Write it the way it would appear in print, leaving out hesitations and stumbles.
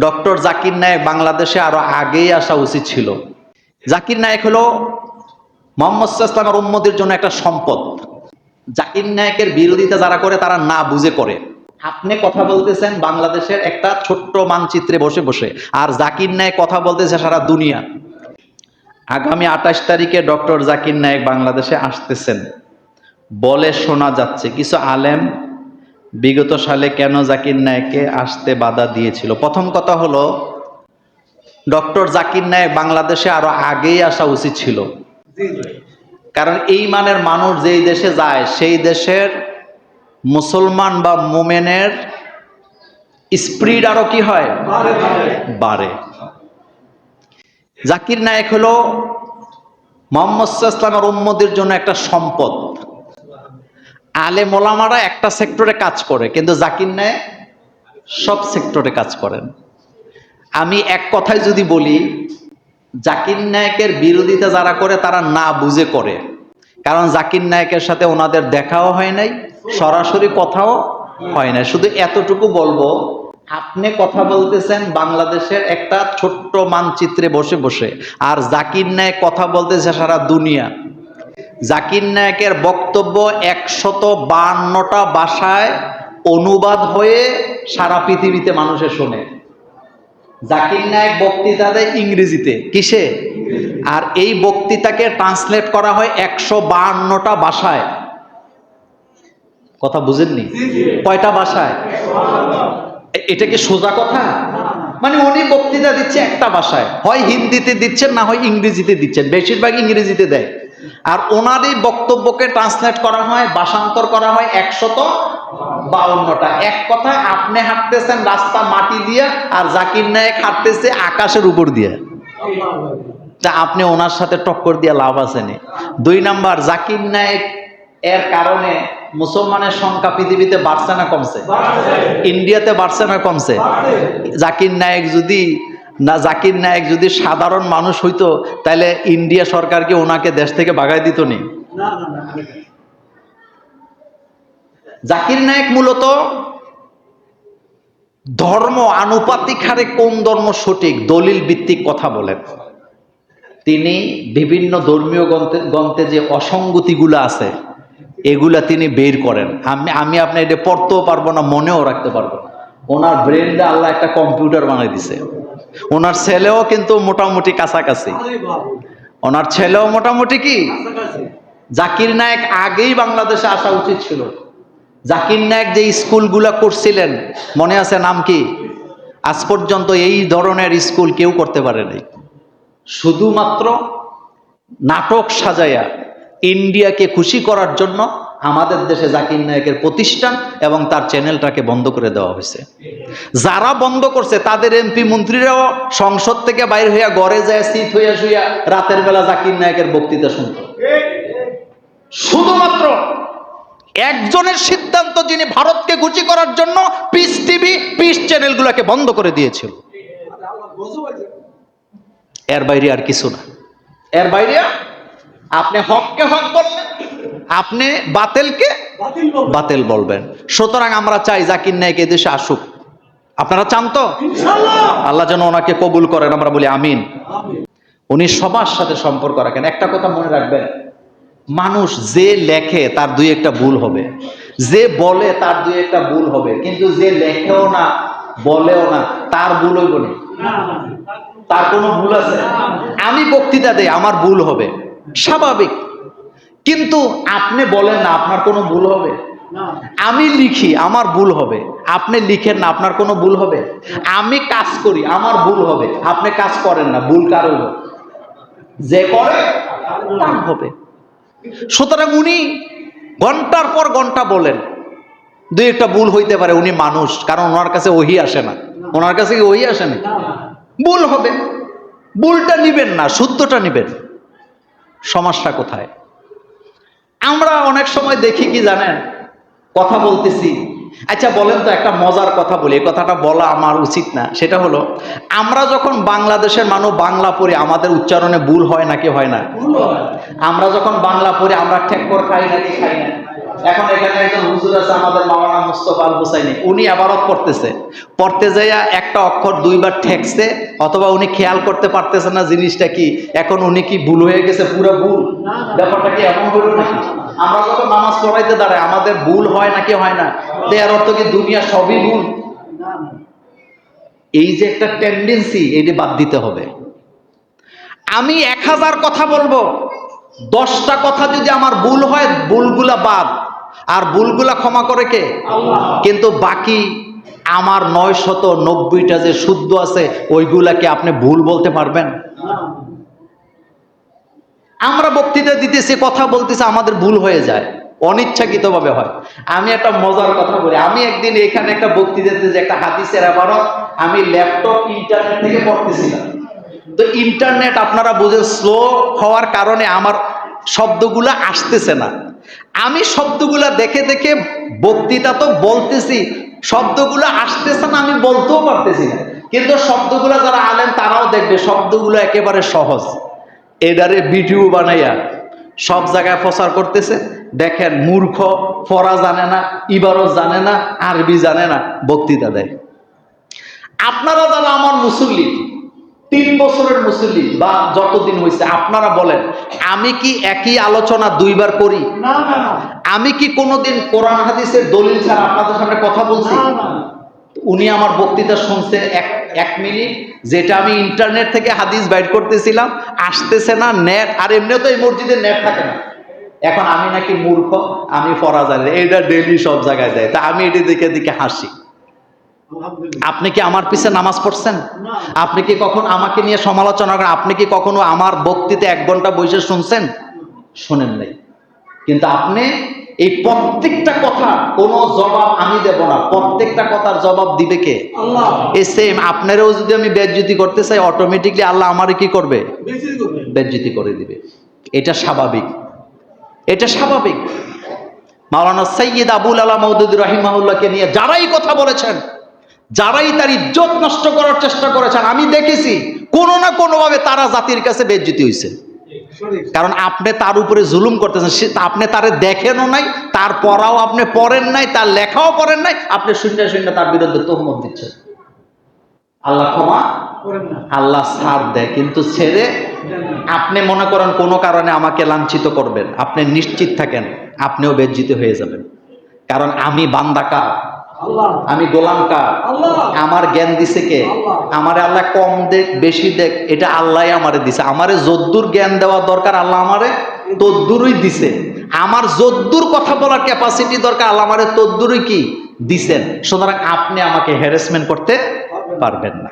Doctor Zakir Naik বাংলাদেশে আরো আগেই আসা উচিত ছিল। জাকির নায়েক হলো মোহাম্মদ সাল্লাল্লাহু আলাইহি ওয়াসাল্লামের উম্মতের জন্য একটা সম্পদ। জাকির নায়েকের বিরোধিতা যারা করে তারা না বুঝে করে। আপনি কথা বলতেছেন বাংলাদেশের একটা ছোট্ট মানচিত্রে বসে বসে, আর জাকির নায়েক কথা বলতেছে সারা দুনিয়া। আগামী 28 তারিখে ডক্টর জাকির নায়েক বাংলাদেশে আসতেছেন বলে শোনা যাচ্ছে। কিছু আলেম বিগত সালে কেন জাকির নায়েককে আসতে বাধা দিয়েছিল। প্রথম কথা হলো, ডক্টর জাকির নায়েক বাংলাদেশে আরো আগেই আসা উচিত ছিল। কারণ এই মানের মানুষ যেই দেশে যায় সেই দেশের মুসলমান বা মোমেনের স্পিরিট আরো কি হয়, বাড়ে। জাকির নায়েক হলো মুহাম্মদ সাল্লাল্লাহু আলাইহি ওয়াসাল্লামের উম্মতের জন্য একটা সম্পদ। আলেম ওলামারা একটা সেক্টরে কাজ করে, কিন্তু জাকির নায়েক সব সেক্টরে কাজ করেন। আমি এক কথায় যদি বলি, জাকির নায়েকের বিরোধিতা যারা করে তারা না বুঝে করে। কারণ জাকির নায়েকের সাথে ওনাদের দেখাও হয় নাই, সরাসরি কথাও হয় নাই। শুধু এতটুকু বলবো, আপনি কথা বলতেছেন বাংলাদেশের একটা ছোট্ট মানচিত্রে বসে বসে, আর জাকির নায়েক কথা বলতেছে সারা দুনিয়া। জাকির নায়েকের বক্তব্য 152টা ভাষায় অনুবাদ হয়ে সারা পৃথিবীতে মানুষে শোনে। জাকির নায়েক বক্তৃতা দেয় ইংরেজিতে, কিসে? আর এই বক্তৃতাকে ট্রান্সলেট করা হয় 152টা ভাষায়। কথা বুঝেননি? কয়টা ভাষায়? এটা কি সোজা কথা? মানে উনি বক্তৃতা দিচ্ছে একটা ভাষায়, হয় হিন্দিতে দিচ্ছেন না হয় ইংরেজিতে দিচ্ছেন, বেশিরভাগ ইংরেজিতে দেয়। আর ওনার এই বক্তব্যকে ট্রান্সলেট করা হয়, ভাষান্তর করা হয় 152টা। এক কথায় আপনি হাঁটতেছেন রাস্তা মাটি দিয়ে, আর জাকির নায়েক হাঁটতেছে আকাশের উপর দিয়ে। তা আপনি ওনার সাথে টক্কর দিয়ে লাভ আছে না। 2 নাম্বার, জাকির নায়েক এর কারণে মুসলমানের সংখ্যা পৃথিবীতে বাড়ছে না কমছে? ইন্ডিয়াতে বাড়ছে না কমছে? জাকির নায়েক যদি সাধারণ মানুষ হইতো, তাহলে ইন্ডিয়া সরকার কি ওনাকে দেশ থেকে ভাগায় দিত নি? জাকির নায়েক মূলত ধর্ম আনুপাতিক হারে কোন ধর্ম সঠিক দলিল ভিত্তিক কথা বলেন। তিনি বিভিন্ন ধর্মীয় গ্রন্থে যে অসঙ্গতিগুলো আছে এগুলা তিনি বের করেন। আমি আপনি এটা পড়তেও পারবো না, মনেও রাখতে পারবো না। ওনার ব্রেনটা আল্লাহ একটা কম্পিউটার বানিয়ে দিছে। ওনার ছেলেও কিন্তু মোটামুটি কাছাকাছি। ওনার ছেলেও মোটামুটি কি? জাকির নায়েক আগেই বাংলাদেশে আসা উচিত ছিল। জাকির নায়েক যে স্কুলগুলা করছিলেন মনে আছে নাম কি? আজ পর্যন্ত এই ধরনের স্কুল কেউ করতে পারে নাই। শুধুমাত্র নাটক সাজাইয়া ইন্ডিয়াকে খুশি করার জন্য আমাদের দেশে জাকির নায়েকের প্রতিষ্ঠান এবং তার চ্যানেলটাকে বন্ধ করে দেওয়া হয়েছে। যারা বন্ধ করছে তাদের এমপি মন্ত্রীরাও সংসদ থেকে বাইরে হইয়া ঘরে যায় সিট হইয়া শুইয়া রাতের বেলা জাকির নায়েকের বক্তৃতা শুনত। শুধুমাত্র একজনের সিদ্ধান্ত, যিনি ভারতকে খুশি করার জন্য পিস টিভি, পিস চ্যানেলগুলোকে বন্ধ করে দিয়েছিল। এর বাইরে আর কিছু না। এর বাইরে আপনি হককে হক বলবেন, আপনি বাতিলকে বাতিল বলবেন। সুতরাং আমরা চাই জাকির নায়েক এদেশে আসুক। আপনারা চান তো? আল্লাহ যেন ওনাকে কবুল করেন, আমরা বলি আমিন। উনি সবার সাথে সম্পর্ক রাখেন। একটা কথা মনে রাখবেন, মানুষ যে লেখে তার 2-1টা ভুল হবে, যে বলে তার 2-1টা ভুল হবে, কিন্তু যে লেখেও না বলেও না তার ভুল হইব না। তার কোনো ভুল আছে? আমি বক্তৃতা দেই, আমার ভুল হবে, স্বাভাবিক। কিন্তু আপনি বলেন না, আপনার কোনো ভুল হবে? আমি লিখি, আমার ভুল হবে। আপনি লিখেন না, আপনার কোনো ভুল হবে? আমি কাজ করি, আমার ভুল হবে। আপনি কাজ করেন না, ভুল কারো হবে? যে করে তার হবে। সুতরাং উনি ঘন্টার পর ঘন্টা বলেন, 2-1টা ভুল হইতে পারে। উনি মানুষ, কারণ ওনার কাছে ওহী আসে না। ওনার কাছে কি ওহী আসে না? ভুল হবে, ভুলটা নিবেন না, শুদ্ধটা নিবেন। সমস্যা কোথায়? আমরা অনেক সময় দেখি কি জানেন, কথা বলতেছি, আচ্ছা বলেন তো, একটা মজার কথা বলি, এই কথাটা বলা আমার উচিত না, সেটা হলো আমরা যখন বাংলাদেশের মানুষ বাংলা পড়ি আমাদের উচ্চারণে ভুল হয় নাকি হয় না? আমরা যখন বাংলা পড়ি আমরা ঠেক্কর খাই নাকি খাই না? এখন এখানে একজন হুজুর আছে আমাদের মাওলানা মুস্তফা আল হুসাইনি, উনি আবারত পড়তেছে, পড়তে যাইয়া একটা অক্ষর দুইবার ঠেকছে, অথবা উনি খেয়াল করতে পারতেছে না জিনিসটা কি, এখন উনি কি ভুল হয়ে গেছে, পুরো ভুল? ব্যাপারটা কি এমন হলো নাকি? আমরা যখন নামাজ পড়াইতে দাঁড়াই আমাদের ভুল হয় নাকি হয় না? এর অর্থ কি দুনিয়া সবই ভুল? এই যে একটা টেন্ডেন্সি, এটি বাদ দিতে হবে। আমি 1000 কথা বলবো, 10টা কথা যদি আমার ভুল হয় ভুলগুলা বাদ, আর ভুলগুলা ক্ষমা করে কে? আল্লাহ। কিন্তু বাকি আমার 990টা যে শুদ্ধ আছে ওইগুলাকে আপনি ভুল বলতে পারবেন? আমরা বক্তৃতা দিতেছি, কথা বলতেছি, আমাদের ভুল হয়ে যায়, অনিচ্ছাকৃতভাবে হয়। আমি একটা মজার কথা বলি, আমি একদিন এখানে একটা বক্তৃতাতে যে একটা হাদিসের আবারত আমি ল্যাপটপ ইন্টারনেট থেকে পড়তেছিলাম, তো ইন্টারনেট আপনারা বুঝেন স্লো হওয়ার কারণে আমার শব্দগুলা আসতেছে না। আমি শব্দগুলা দেখে দেখে বক্তৃতা তো বলতেছি, শব্দগুলো আসতেছে না, আমি বলতেও পারতেছি না, কিন্তু শব্দগুলো যারা আলেম তারাও দেখবে শব্দগুলো একেবারে সহজ। এটারে ভিডিও বানাইয়া সব জায়গায় প্রচার করতেছে, দেখেন মূর্খ, পড়া জানে না, ইবারত জানে না, আরবি জানে না, বক্তৃতা দেয়। আপনারা যারা আমার মুসল্লি, 3 বছরের মুসল্লি বা যতদিন হয়েছে, আপনারা বলেন আমি কি একই আলোচনা 2 বার করি? না। আমি কি কোনোদিন কোরআন হাদিসের দলিল ছাড়া আপনাদের সামনে কথা বলছি? উনি আমার বক্তৃতা শুনছে 1 মিনিট, যেটা আমি ইন্টারনেট থেকে হাদিস বাইর করতেছিলাম, আসতেছে না নেট, আর এমনিও তো এই মসজিদে নেট থাকে না। এখন আমি নাকি মূর্খ, আমি পড়া জানি, এটা ডেইলি সব জায়গায় যায়, তা আমি এটি দেখে দেখে হাসি। আপনি কি আমার পিছে নামাজ পড়ছেন? আপনি কি কখন আমাকে নিয়ে সমালোচনা করেন? আপনি কি কখনো আমার বক্তৃতা 1 ঘন্টা বসে শুনছেন? শোনেন নাই। কিন্তু আপনি এই প্রত্যেকটা কথা কোনো জবাব আমি দেব না, প্রত্যেকটা কথার জবাব দিবে কে? আল্লাহ। এই সেম আপনারও যদি আমি বেজ্জতি করতে চাই, অটোমেটিকলি আল্লাহ আমারে কি করবে? বেজ্জতি করে দিবে। এটা স্বাভাবিক, এটা স্বাভাবিক। মাওলানা সৈয়দ আবুল আলা মওদুদী রাহিমাহুল্লাহকে নিয়ে যারাই কথা বলেছেন, যারাই তার ইজ্জত নষ্ট করার চেষ্টা করেছেন, আমি দেখেছি কোনো না কোনোভাবে তারা জাতির কাছে বেজ্জতি হয়েছে। কারণ আপনি তার উপরে জুলুম করতেছেন, আপনি তারে দেখেনও নাই, তার পড়াও আপনি পড়েন নাই, তার লেখাও পড়েন নাই, আপনি শূন্য শূন্য তার বিরুদ্ধে তহমত দিচ্ছেন। আল্লাহ ক্ষমা করেন না, আল্লাহ ছাড় দেয়, কিন্তু ছেড়ে আপনি মনে করেন কোনো কারণে আমাকে লাঞ্ছিত করবেন, আপনি নিশ্চিত থাকেন আপনিও বেজ্জিত হয়ে যাবেন। কারণ আমি বান্দা কার? আমি গোলাম কার? আমার জ্ঞান দিছে কে? আমারে আল্লাহ কম দেখ বেশি দেখ এটা আল্লাহ আমারে দিছে। আমারে যদ্দুর জ্ঞান দেওয়ার দরকার আল্লাহ আমারে তদ্দুরই দিছে। আমার যদ্দুর কথা বলার ক্যাপাসিটি দরকার আল্লাহ আমারে তদ্দুরই কি দিছেন। সুতরাং আপনি আমাকে হ্যারাসমেন্ট করতে পারবেন না।